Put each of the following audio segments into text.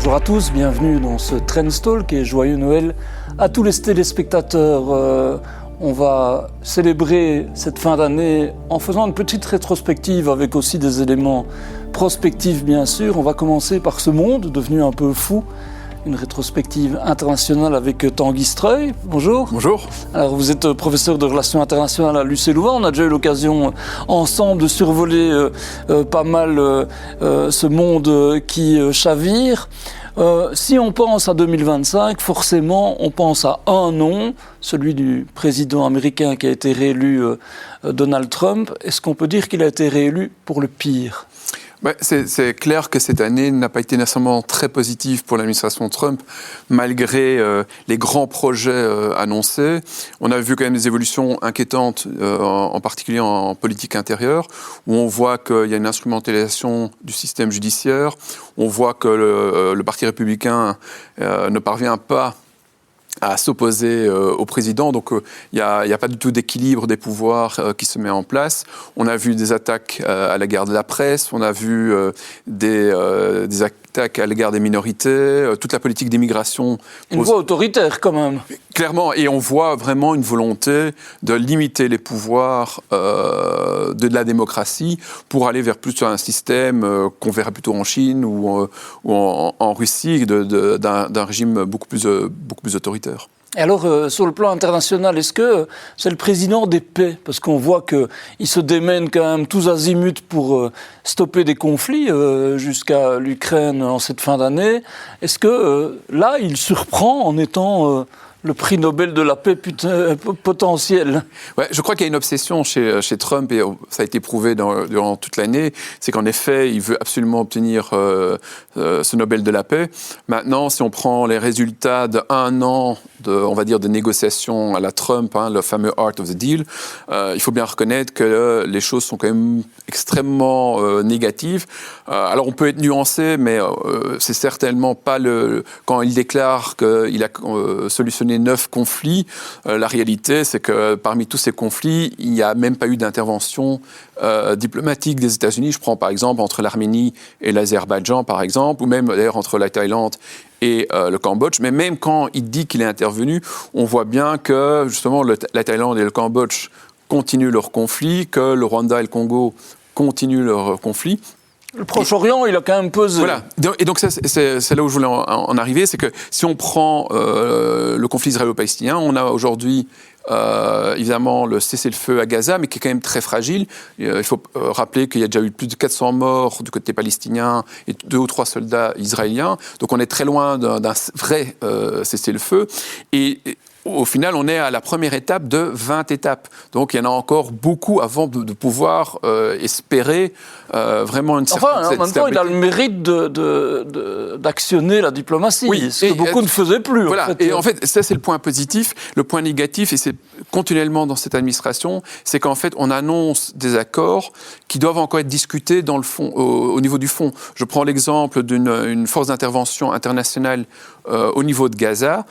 Bonjour à tous, bienvenue dans ce Trendstalk et joyeux Noël à tous les téléspectateurs. On va célébrer cette fin d'année en faisant une petite rétrospective avec aussi des éléments prospectifs bien sûr. On va commencer par ce monde devenu un peu fou. Une rétrospective internationale avec Tanguy Streuil. Bonjour. Bonjour. Alors vous êtes professeur de relations internationales à l'UC Louvain. On a déjà eu l'occasion ensemble de survoler pas mal ce monde qui chavire. Si on pense à 2025, forcément on pense à un nom, celui du président américain qui a été réélu, Donald Trump. Est-ce qu'on peut dire qu'il a été réélu pour le pire ? C'est clair que cette année n'a pas été nécessairement très positive pour l'administration Trump, malgré les grands projets annoncés. On a vu quand même des évolutions inquiétantes, en particulier en politique intérieure, où on voit qu'il y a une instrumentalisation du système judiciaire, on voit que le Parti républicain ne parvient pas à s'opposer au président. Donc il n'y a pas du tout d'équilibre des pouvoirs qui se met en place. On a vu des attaques à l'égard de la presse, on a vu des attaques à l'égard des minorités, toute la politique d'immigration. Une voie autoritaire quand même. Clairement, et on voit vraiment une volonté de limiter les pouvoirs de la démocratie pour aller vers plus un système qu'on verra plutôt en Chine ou en Russie, d'un régime beaucoup plus autoritaire. Et alors, sur le plan international, est-ce que c'est le président des paix ? Parce qu'on voit qu'il se démène quand même tous azimuts pour stopper des conflits jusqu'à l'Ukraine en cette fin d'année. Est-ce que là, il surprend en étant le prix Nobel de la paix potentiel? Ouais, je crois qu'il y a une obsession chez Trump, et ça a été prouvé durant toute l'année, c'est qu'en effet, il veut absolument obtenir ce Nobel de la paix. Maintenant, si on prend les résultats d'un an de négociations à la Trump, le fameux Art of the Deal, il faut bien reconnaître que les choses sont quand même extrêmement négatives. Alors, on peut être nuancé, mais c'est certainement pas quand il déclare qu'il a solutionné 9 conflits, la réalité, c'est que parmi tous ces conflits, il n'y a même pas eu d'intervention diplomatique des États-Unis. Je prends par exemple entre l'Arménie et l'Azerbaïdjan, par exemple, ou même d'ailleurs entre la Thaïlande et le Cambodge. Mais même quand il dit qu'il est intervenu, on voit bien que justement la Thaïlande et le Cambodge continuent leur conflit, que le Rwanda et le Congo continuent leur conflit. Le Proche-Orient, il a quand même pesé. Voilà. Et donc, c'est là où je voulais en arriver, c'est que si on prend le conflit israélo-palestinien, on a aujourd'hui évidemment le cessez-le-feu à Gaza, mais qui est quand même très fragile. Il faut rappeler qu'il y a déjà eu plus de 400 morts du côté palestinien et 2 ou 3 soldats israéliens. Donc on est très loin d'un vrai cessez-le-feu. Et au final, on est à la première étape de 20 étapes. Donc, il y en a encore beaucoup avant de pouvoir espérer vraiment une certaine stabilité. En même temps, il a le mérite d'actionner la diplomatie, ce que beaucoup ne faisaient plus. Voilà. Et en fait, ça, c'est le point positif. Le point négatif, et c'est continuellement dans cette administration, c'est qu'en fait, on annonce des accords qui doivent encore être discutés dans le fond, au niveau du fond. Je prends l'exemple d'une force d'intervention internationale au niveau de Gaza.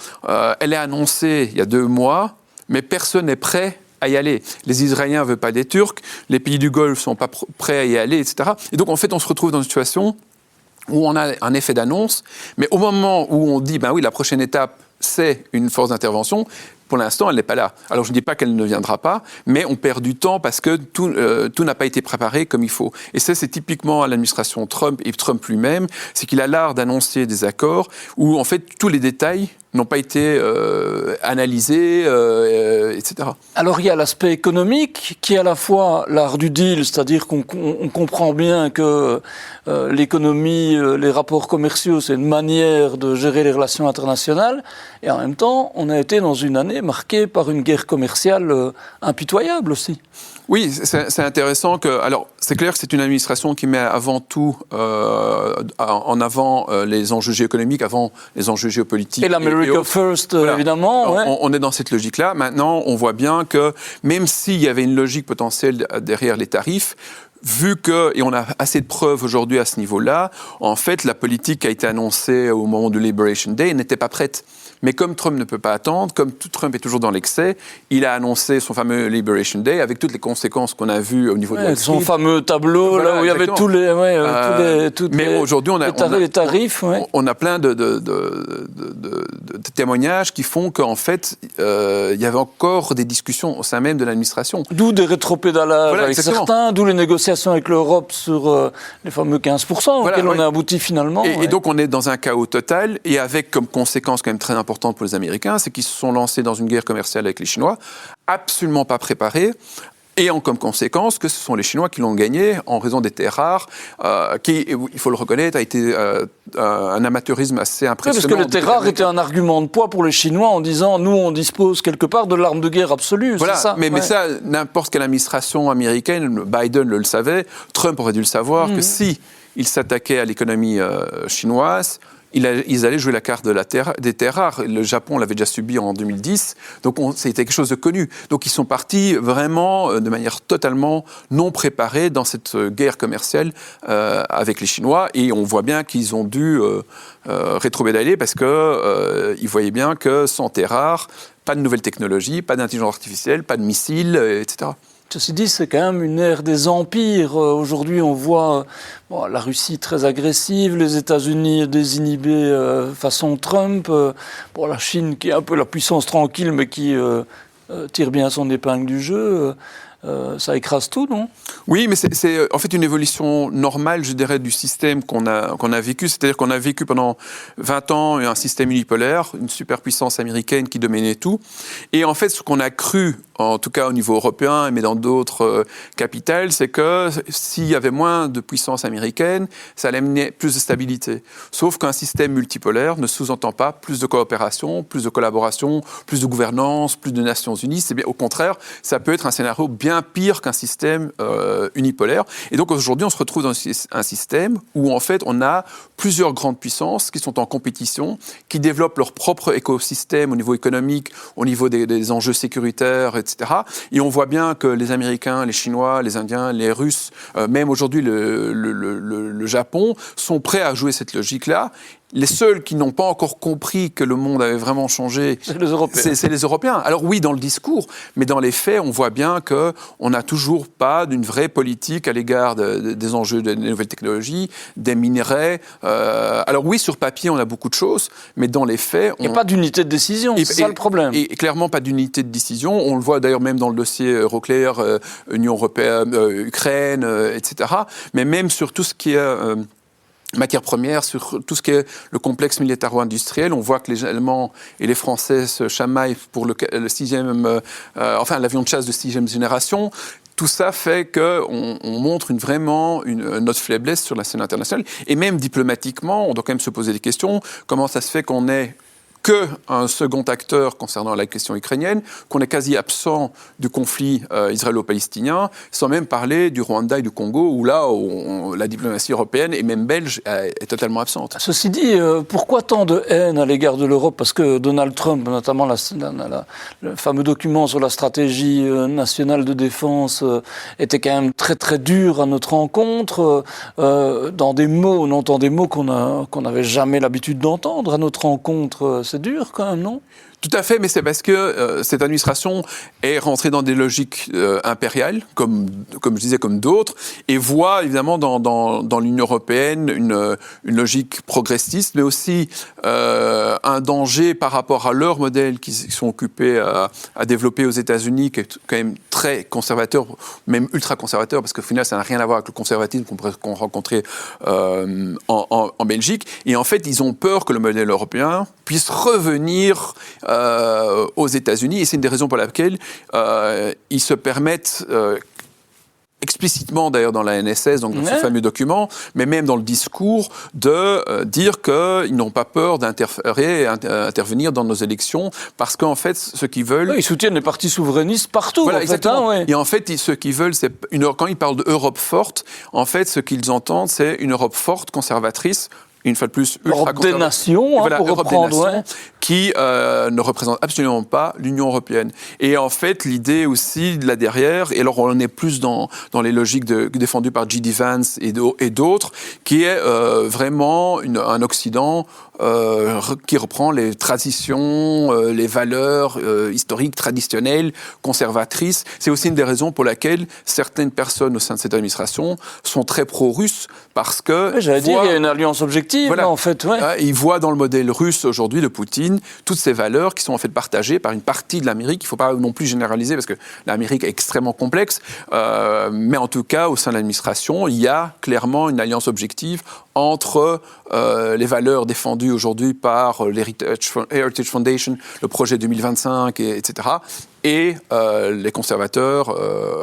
Elle est annoncée il y a 2 mois, mais personne n'est prêt à y aller. Les Israéliens ne veulent pas des Turcs, les pays du Golfe ne sont pas prêts à y aller, etc. Et donc, en fait, on se retrouve dans une situation où on a un effet d'annonce, mais au moment où on dit, la prochaine étape, c'est une force d'intervention, pour l'instant, elle n'est pas là. Alors, je ne dis pas qu'elle ne viendra pas, mais on perd du temps parce que tout n'a pas été préparé comme il faut. Et ça, c'est typiquement à l'administration Trump et Trump lui-même, c'est qu'il a l'art d'annoncer des accords où, en fait, tous les détails n'ont pas été analysés, etc. Alors, il y a l'aspect économique qui est à la fois l'art du deal, c'est-à-dire qu'on comprend bien que l'économie, les rapports commerciaux, c'est une manière de gérer les relations internationales, et en même temps, on a été dans une année marquée par une guerre commerciale impitoyable aussi. Oui, c'est intéressant que... Alors, c'est clair que c'est une administration qui met avant tout en avant les enjeux géoéconomiques avant les enjeux géopolitiques. Et l'America First, voilà. Évidemment. Ouais. On est dans cette logique-là. Maintenant, on voit bien que même s'il y avait une logique potentielle derrière les tarifs, vu que, et on a assez de preuves aujourd'hui à ce niveau-là, en fait, la politique qui a été annoncée au moment du Liberation Day n'était pas prête. Mais comme Trump ne peut pas attendre, comme Trump est toujours dans l'excès, il a annoncé son fameux Liberation Day avec toutes les conséquences qu'on a vues au niveau de Wall Street. Son fameux tableau, Voilà, là où il y avait tous les, mais aujourd'hui, les tarifs. On a plein de témoignages qui font qu'en fait, il y avait encore des discussions au sein même de l'administration. D'où des rétropédalages avec certains, d'où les négociations avec l'Europe sur les fameux 15% auxquels on a abouti finalement. Et donc on est dans un chaos total, et avec comme conséquence quand même très importante pour les Américains, c'est qu'ils se sont lancés dans une guerre commerciale avec les Chinois, absolument pas préparés, et comme conséquence que ce sont les Chinois qui l'ont gagné en raison des terres rares, qui, il faut le reconnaître, a été un amateurisme assez impressionnant. Oui, parce que les terres rares étaient un argument de poids pour les Chinois en disant « nous, on dispose quelque part de l'arme de guerre absolue ». Voilà, c'est ça. Mais ça, n'importe quelle administration américaine, Biden le savait, Trump aurait dû le savoir, que si il s'attaquait à l'économie chinoise, ils allaient jouer la carte des terres rares. Le Japon l'avait déjà subi en 2010, donc c'était quelque chose de connu. Donc ils sont partis vraiment de manière totalement non préparée dans cette guerre commerciale avec les Chinois, et on voit bien qu'ils ont dû rétropédaler parce qu'ils voyaient bien que sans terres rares, pas de nouvelles technologies, pas d'intelligence artificielle, pas de missiles, etc. Ceci dit, c'est quand même une ère des empires. Aujourd'hui, on voit la Russie très agressive, les États-Unis désinhibés façon Trump, la Chine qui est un peu la puissance tranquille, mais qui tire bien son épingle du jeu. Ça écrase tout, non ? Oui, mais c'est en fait une évolution normale, je dirais, du système qu'on a vécu. C'est-à-dire qu'on a vécu pendant 20 ans un système unipolaire, une superpuissance américaine qui dominait tout. Et en fait, ce qu'on a cru, en tout cas au niveau européen, mais dans d'autres capitales, c'est que s'il y avait moins de puissance américaine, ça allait amener plus de stabilité. Sauf qu'un système multipolaire ne sous-entend pas plus de coopération, plus de collaboration, plus de gouvernance, plus de Nations Unies. C'est bien, au contraire, ça peut être un scénario bien pire qu'un système unipolaire. Et donc aujourd'hui, on se retrouve dans un système où en fait, on a plusieurs grandes puissances qui sont en compétition, qui développent leur propre écosystème au niveau économique, au niveau des enjeux sécuritaires, etc. Et on voit bien que les Américains, les Chinois, les Indiens, les Russes, même aujourd'hui le Japon, sont prêts à jouer cette logique-là. Les seuls qui n'ont pas encore compris que le monde avait vraiment changé, c'est les Européens. C'est les Européens. Alors oui, dans le discours, mais dans les faits, on voit bien qu'on n'a toujours pas d'une vraie politique à l'égard des enjeux des nouvelles technologies, des minerais. Alors oui, sur papier, on a beaucoup de choses, mais dans les faits... Il n'y a pas d'unité de décision, c'est ça le problème. Et clairement pas d'unité de décision. On le voit d'ailleurs même dans le dossier Euroclear, Union européenne, Ukraine, etc. Mais même sur tout ce qui est... matières premières, sur tout ce qui est le complexe militaro-industriel. On voit que les Allemands et les Français se chamaillent pour l'avion de chasse de 6e génération. Tout ça fait qu'on montre vraiment notre faiblesse sur la scène internationale. Et même diplomatiquement, on doit quand même se poser des questions. Comment ça se fait qu'on ait qu'un second acteur concernant la question ukrainienne, qu'on est quasi absent du conflit israélo-palestinien, sans même parler du Rwanda et du Congo, où là, la diplomatie européenne et même belge est totalement absente. Ceci dit, pourquoi tant de haine à l'égard de l'Europe ? Parce que Donald Trump, notamment le fameux document sur la stratégie nationale de défense, était quand même très très dur à notre rencontre. Dans des mots, on entend des mots qu'on n'avait jamais l'habitude d'entendre à notre rencontre. C'est dur quand même, non ? Tout à fait, mais c'est parce que cette administration est rentrée dans des logiques impériales, comme je disais, comme d'autres, et voit évidemment dans l'Union européenne une logique progressiste, mais aussi un danger par rapport à leur modèle qu'ils sont occupés à développer aux États-Unis, qui est quand même très conservateur, même ultra conservateur, parce qu'au final, ça n'a rien à voir avec le conservatisme qu'on rencontrait en Belgique. Et en fait, ils ont peur que le modèle européen puisse revenir aux États-Unis, et c'est une des raisons pour laquelle ils se permettent explicitement d'ailleurs dans la NSS, donc dans ce fameux document, mais même dans le discours, de dire qu'ils n'ont pas peur d'intervenir dans nos élections, parce qu'en fait, ce qu'ils veulent... Oui, ils soutiennent les partis souverainistes partout. Voilà, en exactement. Fait, hein, ouais. Et en fait, ce qu'ils veulent, c'est quand ils parlent d'Europe forte, en fait, ce qu'ils entendent, c'est une Europe forte, conservatrice, une fois de plus, Europe des nations, voilà, pour Europe reprendre, des nations, qui ne représente absolument pas l'Union européenne. Et en fait, l'idée aussi de là derrière, et alors on est plus dans les logiques défendues par J.D. Vance et d'autres, qui est vraiment un Occident qui reprend les traditions, les valeurs historiques, traditionnelles, conservatrices. C'est aussi une des raisons pour laquelle certaines personnes au sein de cette administration sont très pro-russes, parce que... Oui, j'allais dire, il y a une alliance objective, voilà, en fait. Ouais. Ils voient dans le modèle russe aujourd'hui de Poutine toutes ces valeurs qui sont en fait partagées par une partie de l'Amérique. Il ne faut pas non plus généraliser, parce que l'Amérique est extrêmement complexe, mais en tout cas, au sein de l'administration, il y a clairement une alliance objective entre les valeurs défendues aujourd'hui par l'Heritage Foundation, le projet 2025, etc., et les conservateurs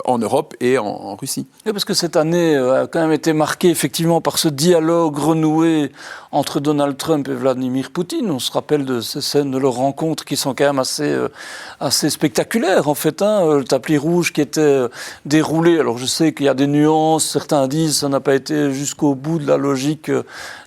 en Europe et en Russie. Oui, parce que cette année a quand même été marquée effectivement par ce dialogue renoué entre Donald Trump et Vladimir Poutine. On se rappelle de ces scènes de leur rencontre qui sont quand même assez spectaculaires en fait. Le tapis rouge qui était déroulé. Alors je sais qu'il y a des nuances, certains disent que ça n'a pas été jusqu'au bout de la logique,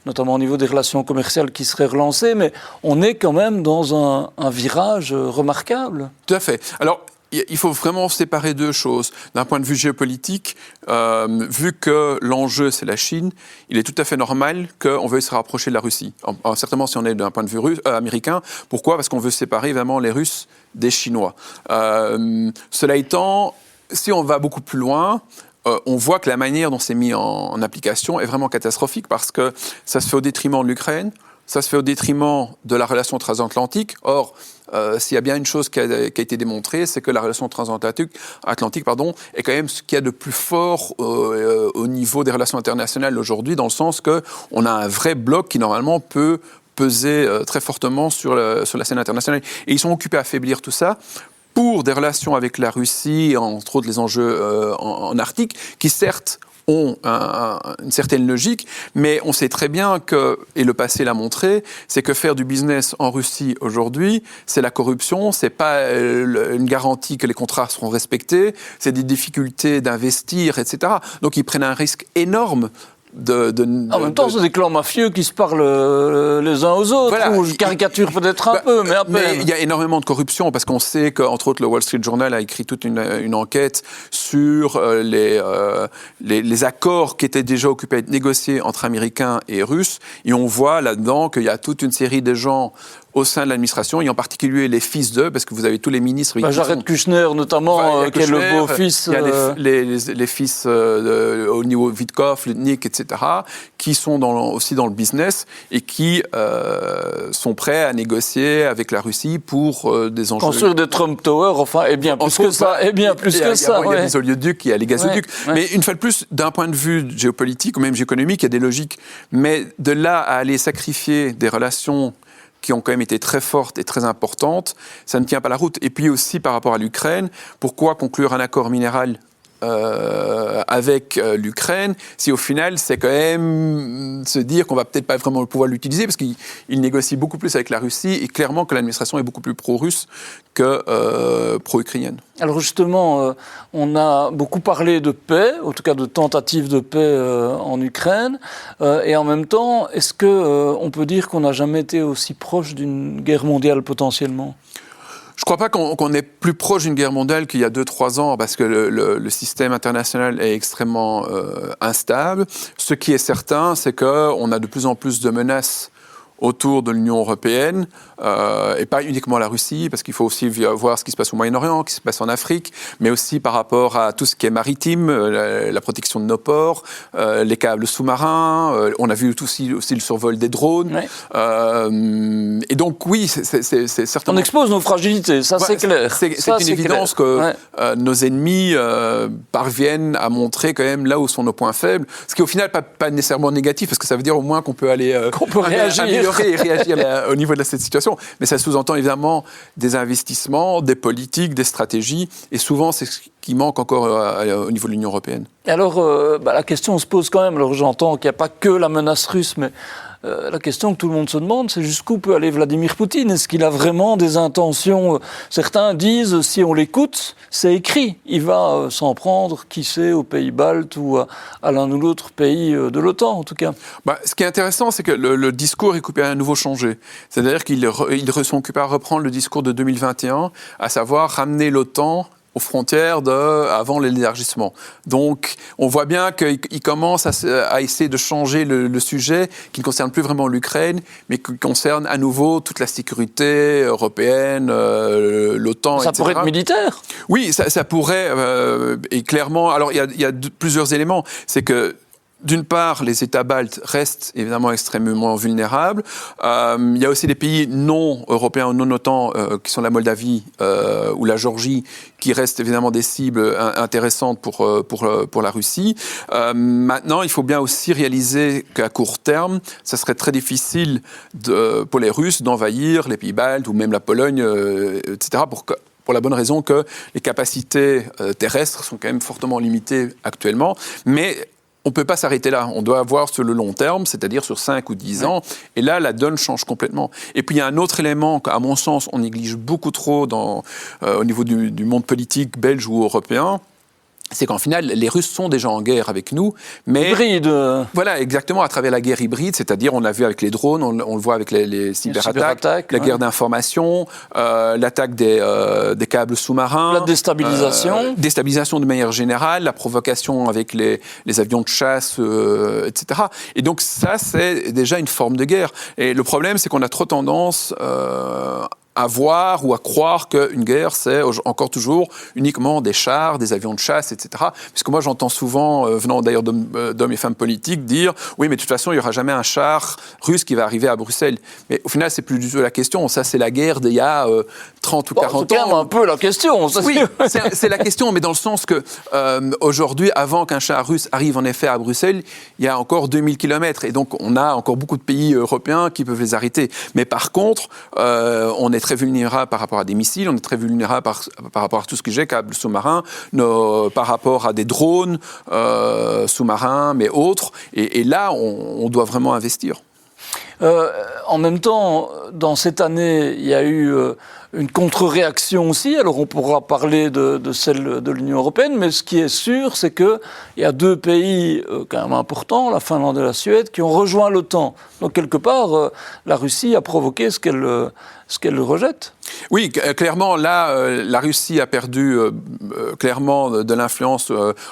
notamment au niveau des relations commerciales qui seraient relancées, mais on est quand même dans un virage remarquable. Tout à fait. Alors, il faut vraiment séparer deux choses. D'un point de vue géopolitique, vu que l'enjeu, c'est la Chine, il est tout à fait normal qu'on veuille se rapprocher de la Russie. Certainement, si on est d'un point de vue américain. Pourquoi ? Parce qu'on veut séparer vraiment les Russes des Chinois. Cela étant, si on va beaucoup plus loin, on voit que la manière dont c'est mis en application est vraiment catastrophique, parce que ça se fait au détriment de l'Ukraine, ça se fait au détriment de la relation transatlantique. Or, s'il y a bien une chose qui a été démontrée, c'est que la relation transatlantique est quand même ce qu'il y a de plus fort au niveau des relations internationales aujourd'hui, dans le sens qu'on a un vrai bloc qui, normalement, peut peser très fortement sur la scène internationale. Et ils sont occupés à affaiblir tout ça pour des relations avec la Russie, entre autres les enjeux en Arctique, qui certes ont une certaine logique, mais on sait très bien que, et le passé l'a montré, c'est que faire du business en Russie aujourd'hui, c'est la corruption, c'est pas une garantie que les contrats seront respectés, c'est des difficultés d'investir, etc. Donc ils prennent un risque énorme. En même temps, c'est des clans mafieux qui se parlent les uns aux autres, voilà. Ou je caricature peut-être un peu, mais à peine. Mais il y a énormément de corruption, parce qu'on sait qu'entre autres, le Wall Street Journal a écrit toute une enquête sur les accords qui étaient déjà occupés à être négociés entre Américains et Russes, et on voit là-dedans qu'il y a toute une série de gens au sein de l'administration, et en particulier les fils d'eux, parce que vous avez tous les ministres... Jared Kushner, notamment, qui est le beau-fils... Il y a les fils au niveau Witkov, Lutnick, etc., qui sont aussi dans le business, et qui sont prêts à négocier avec la Russie pour des enjeux... Construire des Trump Towers, enfin, et bien plus que ça. Il y a des oléoducs, il y a les gazoducs. Ouais. Mais une fois de plus, d'un point de vue géopolitique, ou même géoéconomique, il y a des logiques. Mais de là à aller sacrifier des relations qui ont quand même été très fortes et très importantes, ça ne tient pas la route. Et puis aussi par rapport à l'Ukraine, pourquoi conclure un accord minéral avec l'Ukraine, si au final c'est quand même se dire qu'on va peut-être pas vraiment pouvoir l'utiliser, parce qu'il négocie beaucoup plus avec la Russie, et clairement que l'administration est beaucoup plus pro-russe que pro-ukrainienne. Alors justement, on a beaucoup parlé de paix, en tout cas de tentatives de paix en Ukraine, et en même temps, est-ce qu'on peut dire qu'on n'a jamais été aussi proche d'une guerre mondiale potentiellement ? Je ne crois pas qu'on est plus proche d'une guerre mondiale qu'il y a 2-3 ans, parce que le système international est extrêmement instable. Ce qui est certain, c'est qu'on a de plus en plus de menaces autour de l'Union européenne, et pas uniquement la Russie, parce qu'il faut aussi voir ce qui se passe au Moyen-Orient, ce qui se passe en Afrique, mais aussi par rapport à tout ce qui est maritime, la protection de nos ports, les câbles sous-marins, on a vu aussi le survol des drones. Ouais. Et donc oui, c'est certainement... On expose nos fragilités, ça c'est clair. C'est une évidence que nos ennemis parviennent à montrer quand même là où sont nos points faibles, ce qui au final pas nécessairement négatif, parce que ça veut dire au moins qu'on peut aller... qu'on peut réagir et réagir au niveau de cette situation. Mais ça sous-entend évidemment des investissements, des politiques, des stratégies, et souvent c'est ce qui manque encore au niveau de l'Union européenne. Alors, la question se pose quand même, alors j'entends qu'il n'y a pas que la menace russe, mais la question que tout le monde se demande, c'est jusqu'où peut aller Vladimir Poutine. Est-ce qu'il a vraiment des intentions? Certains disent, si on l'écoute, c'est écrit. Il va s'en prendre, qui sait, aux pays baltes ou à l'un ou l'autre pays de l'OTAN, en tout cas. Ce qui est intéressant, c'est que le discours est à nouveau changé. C'est-à-dire qu'il sont occupés à reprendre le discours de 2021, à savoir ramener l'OTAN aux frontières avant l'élargissement. Donc, on voit bien qu'il commence à essayer de changer le sujet, qui ne concerne plus vraiment l'Ukraine, mais qui concerne à nouveau toute la sécurité européenne, l'OTAN, etc. Ça pourrait être militaire? Oui, ça pourrait, et clairement... Alors, il y a plusieurs éléments. C'est que, d'une part, les États baltes restent évidemment extrêmement vulnérables. Il y a aussi des pays non européens ou non OTAN, qui sont la Moldavie ou la Géorgie, qui restent évidemment des cibles intéressantes pour la Russie. Maintenant, il faut bien aussi réaliser qu'à court terme, ça serait très difficile pour les Russes d'envahir les pays baltes ou même la Pologne, etc., pour la bonne raison que les capacités terrestres sont quand même fortement limitées actuellement. Mais on ne peut pas s'arrêter là. On doit voir sur le long terme, c'est-à-dire sur 5 ou 10 ans. Et là, la donne change complètement. Et puis, il y a un autre élément qu'à mon sens, on néglige beaucoup trop au niveau du monde politique belge ou européen. C'est qu'en final, les Russes sont déjà en guerre avec nous, mais... Hybride. Voilà, exactement, à travers la guerre hybride, c'est-à-dire, on l'a vu avec les drones, on le voit avec les cyberattaques, la guerre d'information, l'attaque des câbles sous-marins... La déstabilisation. Déstabilisation de manière générale, la provocation avec les avions de chasse, etc. Et donc ça, c'est déjà une forme de guerre. Et le problème, c'est qu'on a trop tendance... à voir ou à croire qu'une guerre, c'est encore toujours uniquement des chars, des avions de chasse, etc. Puisque moi, j'entends souvent, venant d'ailleurs d'hommes et femmes politiques, dire « Oui, mais de toute façon, il n'y aura jamais un char russe qui va arriver à Bruxelles. » Mais au final, c'est plus du tout la question. Ça, c'est la guerre d'il y a 30 ou 40 ans. C'est quand même un peu la question. Ça, oui, c'est la question, mais dans le sens que aujourd'hui, avant qu'un char russe arrive en effet à Bruxelles, il y a encore 2000 km. Et donc, on a encore beaucoup de pays européens qui peuvent les arrêter. Mais par contre, on est très vulnérable par rapport à des missiles, on est très vulnérable par rapport à tout ce que j'ai, câbles sous-marins, par rapport à des drones sous-marins, mais autres. Et là, on doit vraiment investir. En même temps, dans cette année, il y a eu une contre-réaction aussi. Alors, on pourra parler de celle de l'Union européenne, mais ce qui est sûr, c'est qu'il y a 2 pays quand même importants, la Finlande et la Suède, qui ont rejoint l'OTAN. Donc, quelque part, la Russie a provoqué ce qu'elle rejette. Oui, clairement, là, la Russie a perdu clairement de l'influence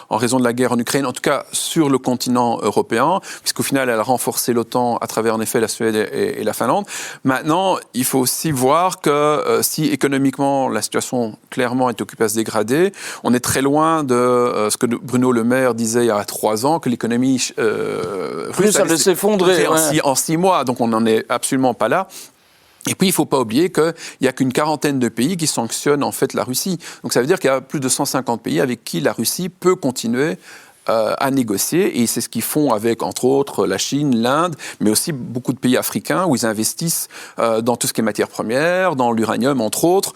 en raison de la guerre en Ukraine, en tout cas sur le continent européen, puisqu'au final, elle a renforcé l'OTAN à travers, en effet, la Suède et la Finlande. Maintenant, il faut aussi voir que si économiquement, la situation clairement est occupée à se dégrader, on est très loin de ce que Bruno Le Maire disait il y a 3 ans, que l'économie russe allait s'effondrer en 6 mois, donc on n'en est absolument pas là. Et puis, il ne faut pas oublier qu'il n'y a qu'une quarantaine de pays qui sanctionnent en fait la Russie. Donc ça veut dire qu'il y a plus de 150 pays avec qui la Russie peut continuer à négocier, et c'est ce qu'ils font avec, entre autres, la Chine, l'Inde, mais aussi beaucoup de pays africains où ils investissent dans tout ce qui est matières premières, dans l'uranium, entre autres,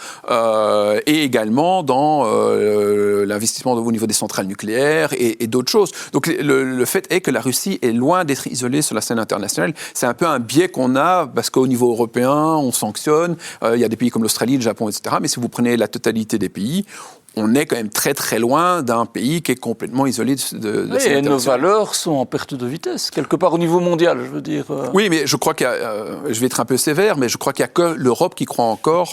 et également dans l'investissement au niveau des centrales nucléaires et d'autres choses. Donc le fait est que la Russie est loin d'être isolée sur la scène internationale. C'est un peu un biais qu'on a, parce qu'au niveau européen, on sanctionne, il y a des pays comme l'Australie, le Japon, etc., mais si vous prenez la totalité des pays, on est quand même très très loin d'un pays qui est complètement isolé de oui, et nos valeurs sont en perte de vitesse, quelque part au niveau mondial, je veux dire. Oui, mais je crois je vais être un peu sévère, mais je crois qu'il n'y a que l'Europe qui croit encore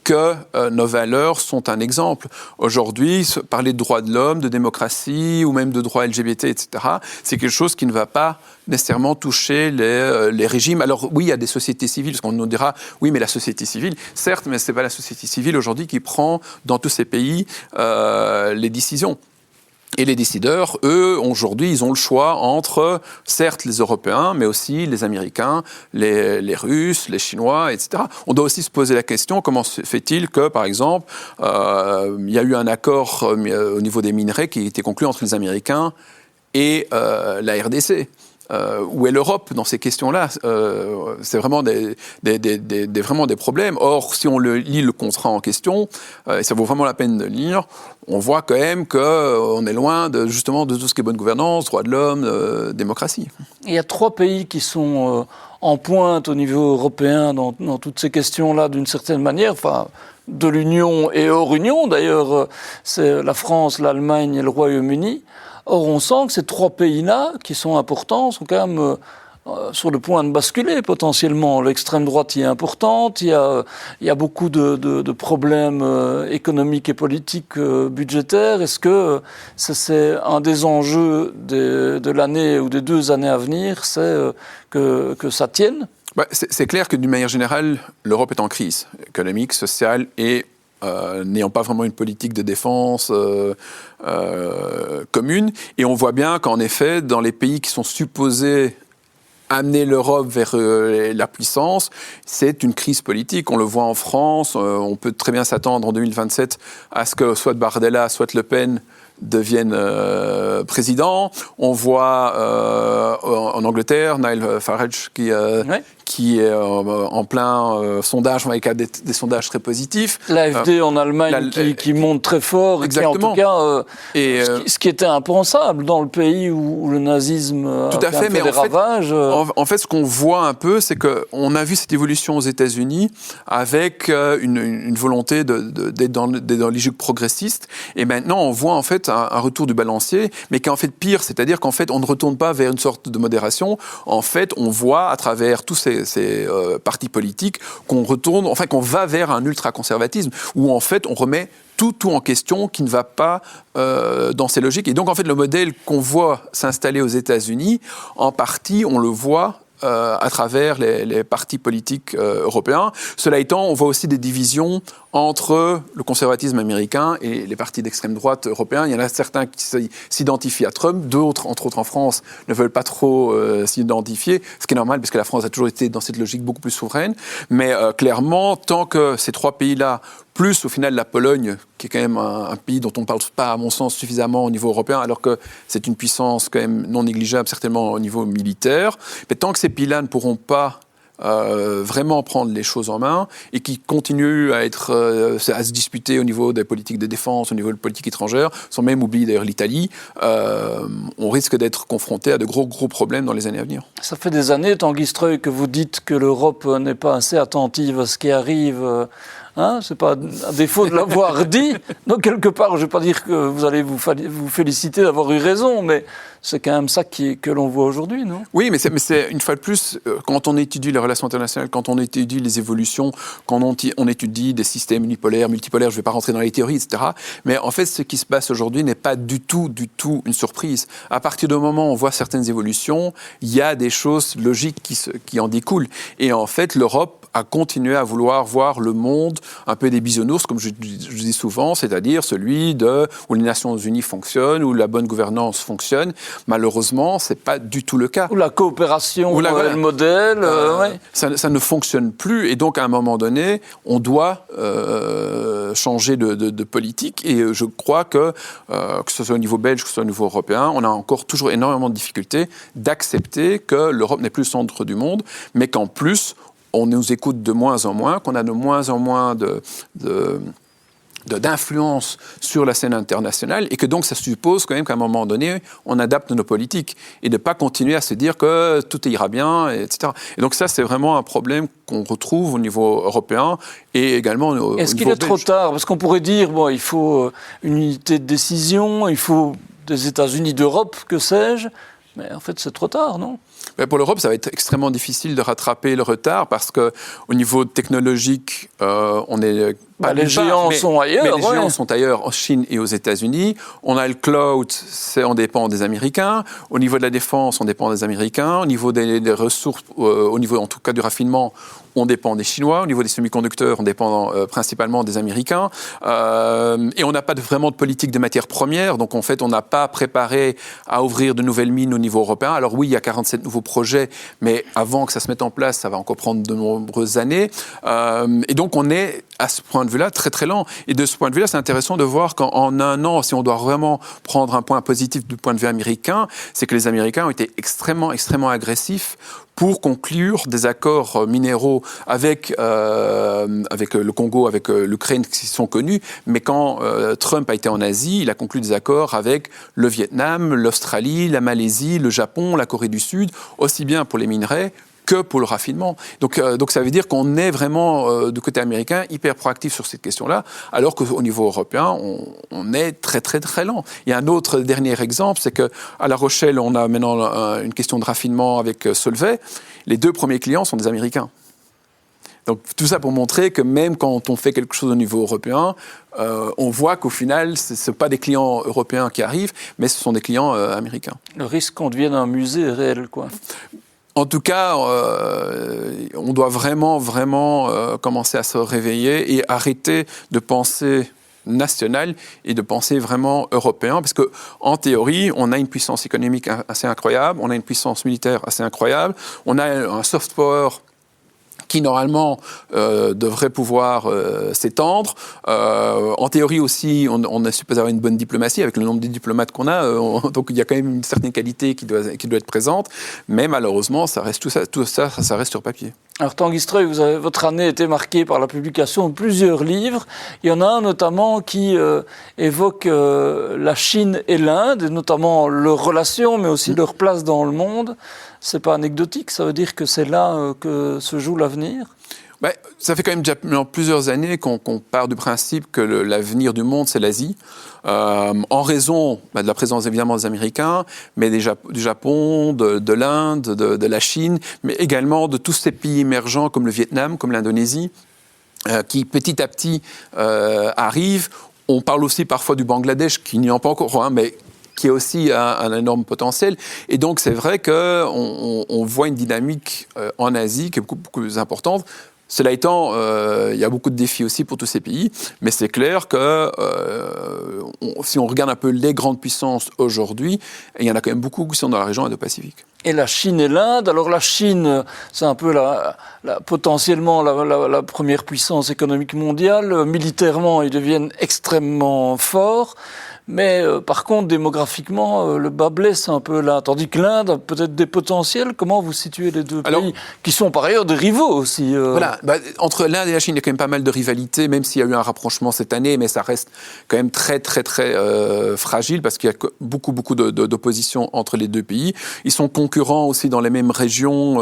que nos valeurs sont un exemple. Aujourd'hui, parler de droits de l'homme, de démocratie ou même de droits LGBT, etc., c'est quelque chose qui ne va pas nécessairement toucher les régimes. Alors oui, il y a des sociétés civiles, parce qu'on nous dira, oui, mais la société civile, certes, mais ce n'est pas la société civile aujourd'hui qui prend dans tous ces pays les décisions. Et les décideurs, eux, aujourd'hui, ils ont le choix entre, certes, les Européens, mais aussi les Américains, les Russes, les Chinois, etc. On doit aussi se poser la question, comment se fait-il que, par exemple, il y a eu un accord au niveau des minerais qui a été conclu entre les Américains et la RDC. Où est l'Europe dans ces questions-là? C'est vraiment vraiment des problèmes. Or, si on lit le contrat en question, et ça vaut vraiment la peine de lire, on voit quand même qu'on est loin justement de tout ce qui est bonne gouvernance, droits de l'homme, démocratie. Il y a 3 pays qui sont en pointe au niveau européen dans toutes ces questions-là d'une certaine manière, enfin, de l'Union et hors Union. D'ailleurs, c'est la France, l'Allemagne et le Royaume-Uni. Or, on sent que ces trois pays-là, qui sont importants, sont quand même sur le point de basculer potentiellement. L'extrême droite y est importante, il y a beaucoup de problèmes économiques et politiques budgétaires. Est-ce que c'est un des enjeux de l'année ou des 2 années à venir, c'est que ça tienne ? C'est clair que d'une manière générale, l'Europe est en crise économique, sociale et n'ayant pas vraiment une politique de défense commune. Et on voit bien qu'en effet, dans les pays qui sont supposés amener l'Europe vers la puissance, c'est une crise politique. On le voit en France, on peut très bien s'attendre en 2027 à ce que soit Bardella, soit Le Pen deviennent président. On voit en Angleterre, Nigel Farage qui est en plein sondage, avec des sondages très positifs. L'AfD en Allemagne qui monte très fort, exactement. Et qui en tout cas, ce qui était impensable dans le pays où le nazisme a fait des ravages. En fait, ce qu'on voit un peu, c'est qu'on a vu cette évolution aux États-Unis avec une volonté d'être dans les logiques progressistes, et maintenant on voit en fait un retour du balancier, mais qui est en fait pire, c'est-à-dire qu'en fait on ne retourne pas vers une sorte de modération. En fait, on voit à travers tous ces partis politiques qu'on va vers un ultra-conservatisme où en fait on remet tout en question qui ne va pas dans ces logiques. Et donc en fait le modèle qu'on voit s'installer aux États-Unis, en partie on le voit à travers les partis politiques européens. Cela étant, on voit aussi des divisions entre le conservatisme américain et les partis d'extrême droite européens. Il y en a certains qui s'identifient à Trump, d'autres, entre autres en France, ne veulent pas trop s'identifier, ce qui est normal parce que la France a toujours été dans cette logique beaucoup plus souveraine. Mais clairement, tant que ces trois pays-là, plus au final la Pologne, qui est quand même un pays dont on ne parle pas, à mon sens, suffisamment au niveau européen, alors que c'est une puissance quand même non négligeable, certainement au niveau militaire. Mais tant que ces pays-là ne pourront pas vraiment prendre les choses en main et qui continuent à se disputer au niveau des politiques de défense, au niveau de politique étrangère, sans même oublier d'ailleurs l'Italie, on risque d'être confronté à de gros problèmes dans les années à venir. Ça fait des années, Tanguy Strøy, que vous dites que l'Europe n'est pas assez attentive à ce qui arrive. C'est pas à défaut de l'avoir dit. Donc quelque part, je ne vais pas dire que vous allez vous féliciter d'avoir eu raison, mais c'est quand même ça que l'on voit aujourd'hui, non ? Oui, mais c'est une fois de plus, quand on étudie les relations internationales, quand on étudie les évolutions, quand on étudie des systèmes unipolaires, multipolaires, je ne vais pas rentrer dans les théories, etc. Mais en fait, ce qui se passe aujourd'hui n'est pas du tout une surprise. À partir du moment où on voit certaines évolutions, il y a des choses logiques qui en découlent. Et en fait, l'Europe a continué à vouloir voir le monde un peu des bisounours, comme je dis souvent, c'est-à-dire celui où les Nations Unies fonctionnent, où la bonne gouvernance fonctionne. Malheureusement, ce n'est pas du tout le cas. Où la coopération est le modèle. Ça ne fonctionne plus, et donc à un moment donné, on doit changer de politique. Et je crois que ce soit au niveau belge, que ce soit au niveau européen, on a encore toujours énormément de difficultés d'accepter que l'Europe n'est plus le centre du monde, mais qu'en plus, on nous écoute de moins en moins, qu'on a de moins en moins d'influence sur la scène internationale, et que donc ça suppose quand même qu'à un moment donné, on adapte nos politiques et de ne pas continuer à se dire que tout ira bien, etc. Et donc ça, c'est vraiment un problème qu'on retrouve au niveau européen et également au niveau belge. Est-ce qu'il est trop tard ? Parce qu'on pourrait dire, il faut une unité de décision, il faut des États-Unis d'Europe, que sais-je, mais en fait, c'est trop tard, non ? Pour l'Europe, ça va être extrêmement difficile de rattraper le retard parce qu'au niveau technologique, on est... les géants sont ailleurs. Mais les géants sont ailleurs, en Chine et aux États-Unis. On a le cloud, on dépend des Américains. Au niveau de la défense, on dépend des Américains. Au niveau des ressources, au niveau en tout cas du raffinement, on dépend des Chinois. Au niveau des semi-conducteurs, on dépend principalement des Américains. Et on n'a pas vraiment de politique de matières premières. Donc en fait, on n'a pas préparé à ouvrir de nouvelles mines au niveau européen. Alors oui, il y a 47 nouveaux projets, mais avant que ça se mette en place, ça va encore prendre de nombreuses années. Et donc on est à ce point de vue-là très très lent. Et de ce point de vue-là, c'est intéressant de voir qu'en un an, si on doit vraiment prendre un point positif du point de vue américain, c'est que les Américains ont été extrêmement agressifs pour conclure des accords minéraux avec le Congo, avec l'Ukraine, qui sont connus. Mais quand Trump a été en Asie, il a conclu des accords avec le Vietnam, l'Australie, la Malaisie, le Japon, la Corée du Sud, aussi bien pour les minerais que pour le raffinement. Donc ça veut dire qu'on est vraiment, du côté américain, hyper proactif sur cette question-là, alors qu'au niveau européen, on est très, très, très lent. Il y a un autre dernier exemple, c'est qu'à La Rochelle, on a maintenant une question de raffinement avec Solvay. Les 2 premiers clients sont des Américains. Donc tout ça pour montrer que même quand on fait quelque chose au niveau européen, on voit qu'au final, ce ne sont pas des clients européens qui arrivent, mais ce sont des clients américains. Le risque qu'on devienne un musée est réel, quoi. En tout cas, on doit vraiment commencer à se réveiller et arrêter de penser national et de penser vraiment européen, parce qu'en théorie, on a une puissance économique assez incroyable, on a une puissance militaire assez incroyable, on a un soft power qui normalement devrait pouvoir s'étendre. En théorie aussi, on est supposé avoir une bonne diplomatie avec le nombre de diplomates qu'on a, donc il y a quand même une certaine qualité qui doit être présente, mais malheureusement, ça reste tout ça reste sur papier. Alors Tanguy Strøy, votre année a été marquée par la publication de plusieurs livres. Il y en a un notamment qui évoque la Chine et l'Inde, et notamment leurs relations, mais aussi leur place dans le monde. C'est pas anecdotique, ça veut dire que c'est là que se joue l'avenir ? Ben, ça fait quand même déjà plusieurs années qu'on part du principe que l'avenir du monde, c'est l'Asie, en raison de la présence évidemment des Américains, mais du Japon, de l'Inde, de la Chine, mais également de tous ces pays émergents comme le Vietnam, comme l'Indonésie, qui petit à petit arrivent. On parle aussi parfois du Bangladesh, qui n'y en a pas encore, mais qui a aussi un énorme potentiel. Et donc, c'est vrai qu'on voit une dynamique en Asie qui est beaucoup plus importante. Cela étant, il y a beaucoup de défis aussi pour tous ces pays, mais c'est clair que si on regarde un peu les grandes puissances aujourd'hui, il y en a quand même beaucoup qui sont dans la région Indo-Pacifique. Et la Chine et l'Inde. Alors la Chine, c'est un peu potentiellement la première puissance économique mondiale. Militairement, ils deviennent extrêmement forts. Mais par contre, démographiquement, le bas blesse un peu là. Tandis que l'Inde a peut-être des potentiels. Comment vous situez les deux pays qui sont par ailleurs des rivaux aussi Voilà, entre l'Inde et la Chine, il y a quand même pas mal de rivalités, même s'il y a eu un rapprochement cette année, mais ça reste quand même très, très, très fragile parce qu'il y a beaucoup d'opposition entre les deux pays. Ils sont concurrents aussi dans les mêmes régions,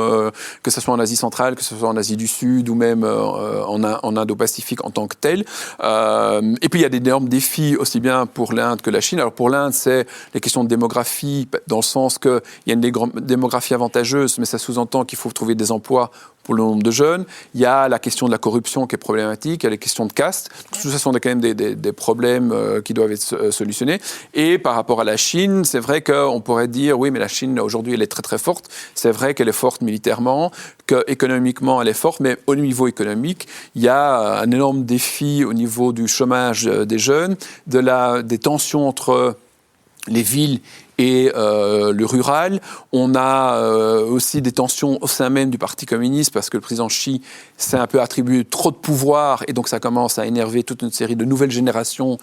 que ce soit en Asie centrale, que ce soit en Asie du Sud ou même en Indo-Pacifique en tant que tel. Et puis il y a d'énormes défis aussi bien pour l'Inde que la Chine. Alors pour l'Inde, c'est les questions de démographie, dans le sens qu'il y a une démographie avantageuse, mais ça sous-entend qu'il faut trouver des emplois pour le nombre de jeunes. Il y a la question de la corruption qui est problématique, il y a les questions de caste. Tout ça sont quand même des problèmes qui doivent être solutionnés. Et par rapport à la Chine, c'est vrai qu'on pourrait dire, oui, mais la Chine, aujourd'hui, elle est très, très forte. C'est vrai qu'elle est forte militairement, qu'économiquement, elle est forte, mais au niveau économique, il y a un énorme défi au niveau du chômage des jeunes, des tensions entre les villes et le rural. On a aussi des tensions au sein même du Parti communiste parce que le président Xi s'est un peu attribué trop de pouvoir et donc ça commence à énerver toute une série de nouvelles générations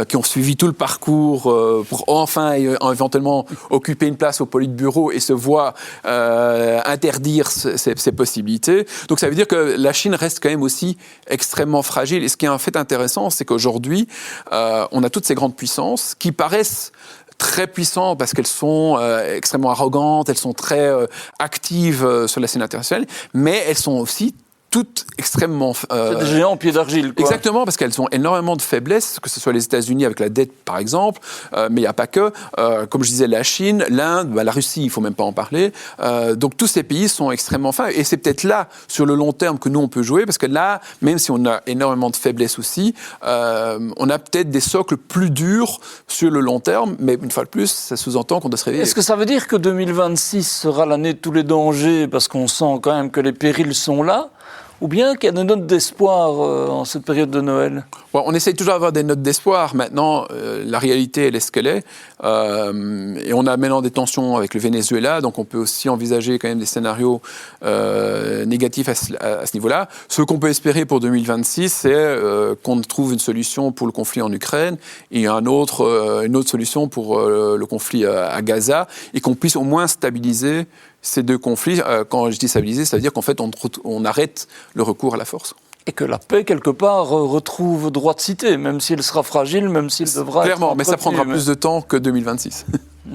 qui ont suivi tout le parcours pour enfin éventuellement occuper une place au Politburo et se voient interdire ces possibilités. Donc ça veut dire que la Chine reste quand même aussi extrêmement fragile. Et ce qui est un fait intéressant, c'est qu'aujourd'hui, on a toutes ces grandes puissances qui paraissent très puissantes parce qu'elles sont extrêmement arrogantes, elles sont très actives sur la scène internationale, mais elles sont aussi toutes extrêmement... c'est des géants en pied d'argile, quoi. Exactement, parce qu'elles ont énormément de faiblesses, que ce soit les États-Unis avec la dette, par exemple, mais il n'y a pas que. Comme je disais, la Chine, l'Inde, la Russie, il ne faut même pas en parler. Donc tous ces pays sont extrêmement fins. Et c'est peut-être là, sur le long terme, que nous, on peut jouer, parce que là, même si on a énormément de faiblesses aussi, on a peut-être des socles plus durs sur le long terme, mais une fois de plus, ça sous-entend qu'on doit se réveiller. Est-ce que ça veut dire que 2026 sera l'année de tous les dangers, parce qu'on sent quand même que les périls sont là ? Ou bien qu'il y a des notes d'espoir en cette période de Noël ? Bon, on essaye toujours d'avoir des notes d'espoir. Maintenant, la réalité, elle est ce qu'elle est. Et on a maintenant des tensions avec le Venezuela, donc on peut aussi envisager quand même des scénarios négatifs à ce niveau-là. Ce qu'on peut espérer pour 2026, c'est qu'on trouve une solution pour le conflit en Ukraine et une autre solution pour le conflit à Gaza, et qu'on puisse au moins stabiliser ces deux conflits. Quand je dis stabiliser, ça veut dire qu'en fait, on arrête le recours à la force. Et que la paix, quelque part, retrouve droit de cité, même s'il sera fragile, même s'il devra clairement, être mais ça prendra plus de temps que 2026.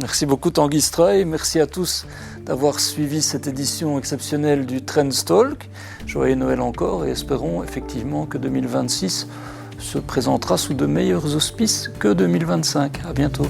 Merci beaucoup Tanguy Strøy, merci à tous d'avoir suivi cette édition exceptionnelle du Trendstalk. Joyeux Noël encore et espérons effectivement que 2026 se présentera sous de meilleurs auspices que 2025. À bientôt.